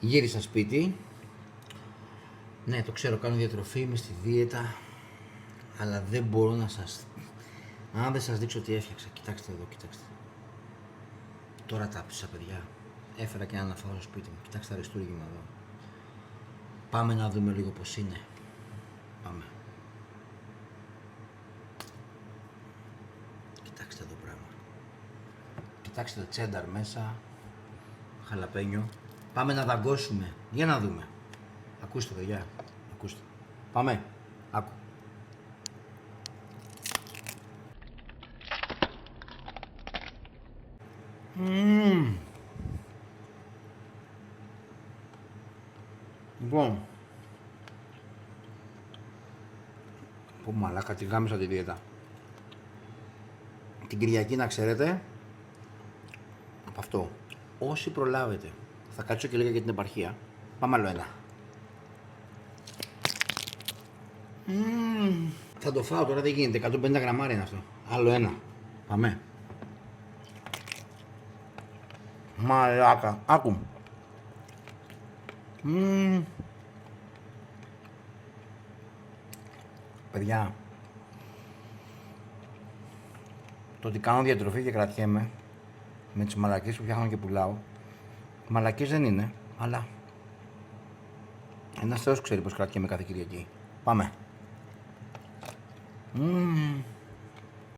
Γύρισα σπίτι. Ναι, το ξέρω, κάνω διατροφή, είμαι στη δίαιτα. Αλλά δεν μπορώ να σας... Αν δεν σας δείξω τι έφτιαξα, κοιτάξτε εδώ, κοιτάξτε. Τώρα τα άψησα, παιδιά. Έφερα και ένα φάω στο σπίτι μου. Κοιτάξτε τα αριστούργημα εδώ. Πάμε να δούμε λίγο πως είναι. Πάμε. Κοιτάξτε εδώ πράγμα. Κοιτάξτε το τσένταρ μέσα. Χαλαπένιο. Πάμε να δαγκώσουμε. Για να δούμε. Ακούστε, παιδιά. Ακούστε. Πάμε. Άκου. Λοιπόν. Πω μαλάκα, τη γάμισα τη δίαιτα. Την Κυριακή να ξέρετε, από αυτό, όσοι προλάβετε, θα κάτσω και λίγα για την επαρχία. Πάμε άλλο ένα. Θα το φάω τώρα, δεν γίνεται, 150 γραμμάρια είναι αυτό. Άλλο ένα. Πάμε. Μαλάκα, άκου. Παιδιά, το ότι κάνω διατροφή και κρατιέμαι με τις μαλακίες που φτιάχνω και πουλάω, μαλακίες δεν είναι, αλλά ένας Θεός ξέρει πως κρατιέμαι κάθε Κυριακή. Πάμε.